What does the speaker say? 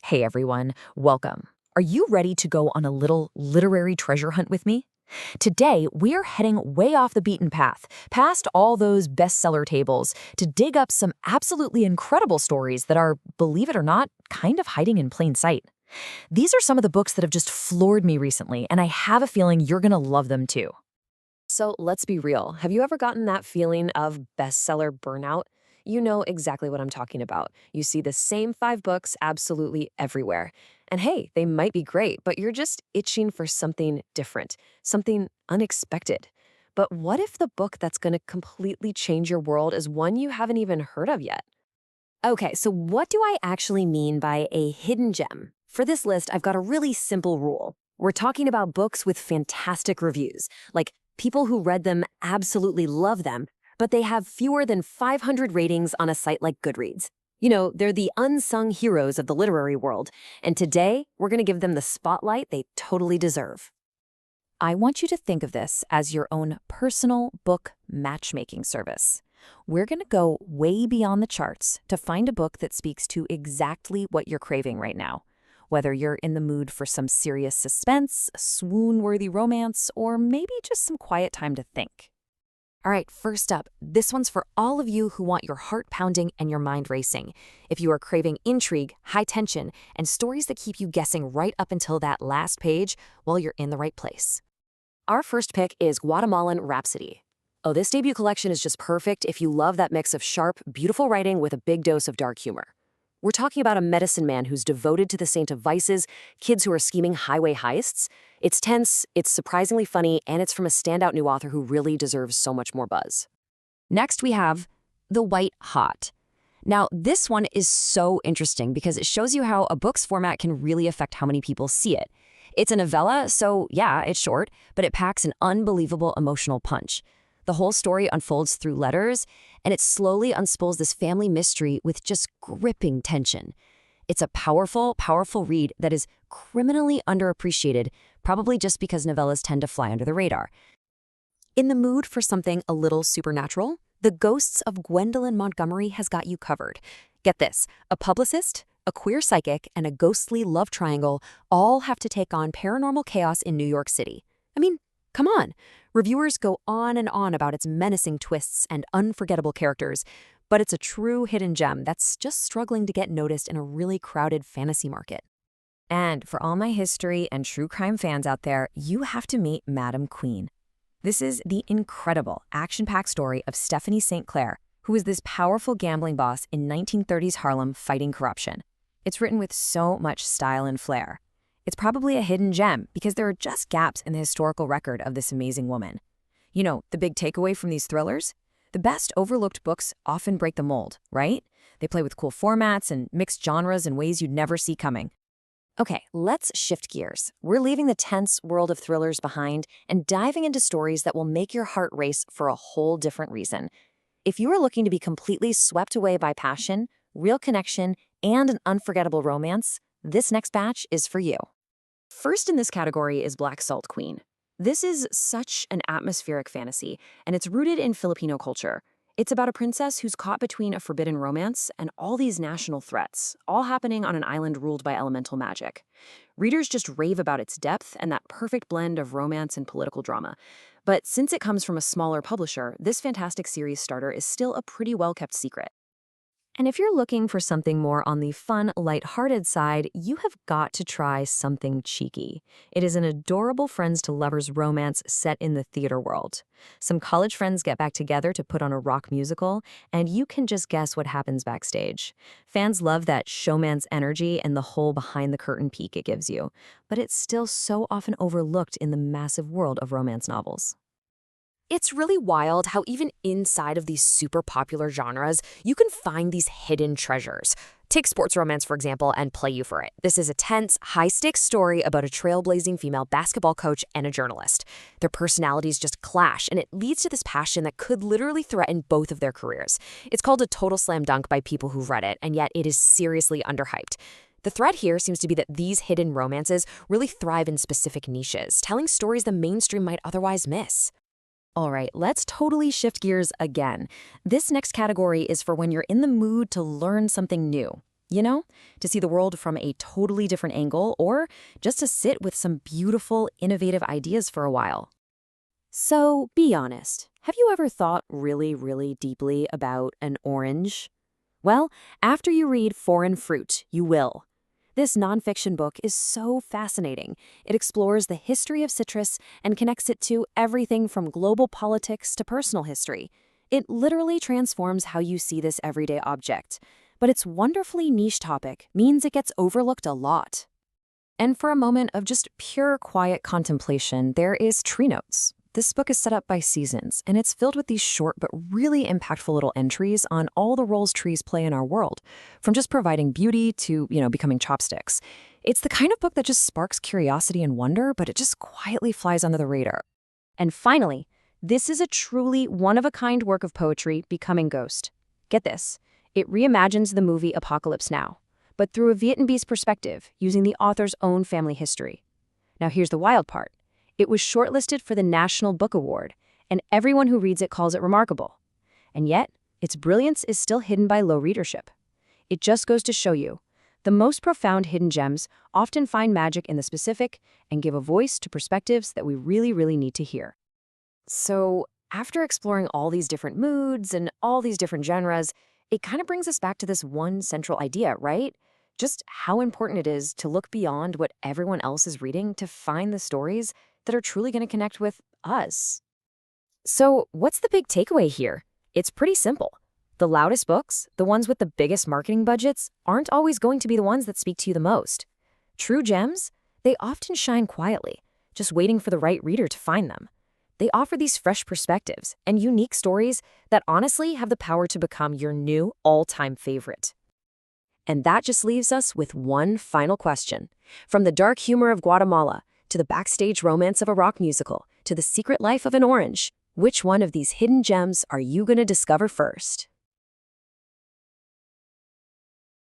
Hey everyone, welcome. Are you ready to go on a little literary treasure hunt with me? Today, we're heading way off the beaten path, past all those bestseller tables, to dig up some absolutely incredible stories that are, believe it or not, kind of hiding in plain sight. These are some of the books that have just floored me recently, and I have a feeling you're gonna love them too. So let's be real. Have you ever gotten that feeling of bestseller burnout? You know exactly what I'm talking about. You see the same five books absolutely everywhere. And hey, they might be great, but you're just itching for something different, something unexpected. But what if the book that's going to completely change your world is one you haven't even heard of yet? Okay, so what do I actually mean by a hidden gem? For this list, I've got a really simple rule. We're talking about books with fantastic reviews, like people who read them absolutely love them, but they have fewer than 500 ratings on a site like Goodreads. You know, they're the unsung heroes of the literary world, and today we're going to give them the spotlight they totally deserve. I want you to think of this as your own personal book matchmaking service. We're going to go way beyond the charts to find a book that speaks to exactly what you're craving right now. Whether you're in the mood for some serious suspense, a swoon-worthy romance, or maybe just some quiet time to think. All right, first up, this one's for all of you who want your heart pounding and your mind racing. If you are craving intrigue, high tension, and stories that keep you guessing right up until that last page, well, you're in the right place. Our first pick is Guatemalan Rhapsody. Oh, this debut collection is just perfect if you love that mix of sharp, beautiful writing with a big dose of dark humor. We're talking about a medicine man who's devoted to the saint of vices, kids who are scheming highway heists. It's tense, it's surprisingly funny, and it's from a standout new author who really deserves so much more buzz. Next, we have The White Hot. Now, this one is so interesting because it shows you how a book's format can really affect how many people see it. It's a novella, so yeah, it's short, but it packs an unbelievable emotional punch. The whole story unfolds through letters, and it slowly unspools this family mystery with just gripping tension. It's a powerful, powerful read that is criminally underappreciated, probably just because novellas tend to fly under the radar. In the mood for something a little supernatural, The Ghosts of Gwendolyn Montgomery has got you covered. Get this, a publicist, a queer psychic, and a ghostly love triangle all have to take on paranormal chaos in New York City. I mean, come on. Reviewers go on and on about its menacing twists and unforgettable characters, but it's a true hidden gem that's just struggling to get noticed in a really crowded fantasy market. And for all my history and true crime fans out there, you have to meet Madam Queen. This is the incredible, action-packed story of Stephanie St. Clair, who was this powerful gambling boss in 1930s Harlem fighting corruption. It's written with so much style and flair. It's probably a hidden gem because there are just gaps in the historical record of this amazing woman. You know, the big takeaway from these thrillers? The best overlooked books often break the mold, right? They play with cool formats and mixed genres in ways you'd never see coming. Okay, let's shift gears. We're leaving the tense world of thrillers behind and diving into stories that will make your heart race for a whole different reason. If you are looking to be completely swept away by passion, real connection, and an unforgettable romance, this next batch is for you. First in this category is Black Salt Queen. This is such an atmospheric fantasy, and it's rooted in Filipino culture. It's about a princess who's caught between a forbidden romance and all these national threats, all happening on an island ruled by elemental magic. Readers just rave about its depth and that perfect blend of romance and political drama. But since it comes from a smaller publisher, this fantastic series starter is still a pretty well-kept secret. And if you're looking for something more on the fun, lighthearted side, you have got to try Something Cheeky. It is an adorable friends-to-lovers romance set in the theater world. Some college friends get back together to put on a rock musical, and you can just guess what happens backstage. Fans love that showman's energy and the whole behind-the-curtain peek it gives you, but it's still so often overlooked in the massive world of romance novels. It's really wild how even inside of these super popular genres, you can find these hidden treasures. Take sports romance, for example, and Play You For It. This is a tense, high-stakes story about a trailblazing female basketball coach and a journalist. Their personalities just clash, and it leads to this passion that could literally threaten both of their careers. It's called a total slam dunk by people who've read it, and yet it is seriously underhyped. The thread here seems to be that these hidden romances really thrive in specific niches, telling stories the mainstream might otherwise miss. All right, let's totally shift gears again. This next category is for when you're in the mood to learn something new. You know, to see the world from a totally different angle or just to sit with some beautiful, innovative ideas for a while. So, be honest. Have you ever thought really, really deeply about an orange? Well, after you read Foreign Fruit, you will. This nonfiction book is so fascinating. It explores the history of citrus and connects it to everything from global politics to personal history. It literally transforms how you see this everyday object. But its wonderfully niche topic means it gets overlooked a lot. And for a moment of just pure quiet contemplation, there is Tree Notes. This book is set up by seasons, and it's filled with these short but really impactful little entries on all the roles trees play in our world, from just providing beauty to, becoming chopsticks. It's the kind of book that just sparks curiosity and wonder, but it just quietly flies under the radar. And finally, this is a truly one-of-a-kind work of poetry, Becoming Ghost. Get this, it reimagines the movie Apocalypse Now, but through a Vietnamese perspective, using the author's own family history. Now here's the wild part. It was shortlisted for the National Book Award, and everyone who reads it calls it remarkable. And yet, its brilliance is still hidden by low readership. It just goes to show you, the most profound hidden gems often find magic in the specific and give a voice to perspectives that we really, really need to hear. So, after exploring all these different moods and all these different genres, it kind of brings us back to this one central idea, right? Just how important it is to look beyond what everyone else is reading to find the stories that are truly going to connect with us. So, what's the big takeaway here? It's pretty simple. The loudest books, the ones with the biggest marketing budgets, aren't always going to be the ones that speak to you the most. True gems, they often shine quietly, just waiting for the right reader to find them. They offer these fresh perspectives and unique stories that honestly have the power to become your new all-time favorite. And that just leaves us with one final question. From the dark humor of Guatemala, to the backstage romance of a rock musical, to the secret life of an orange, which one of these hidden gems are you going to discover first?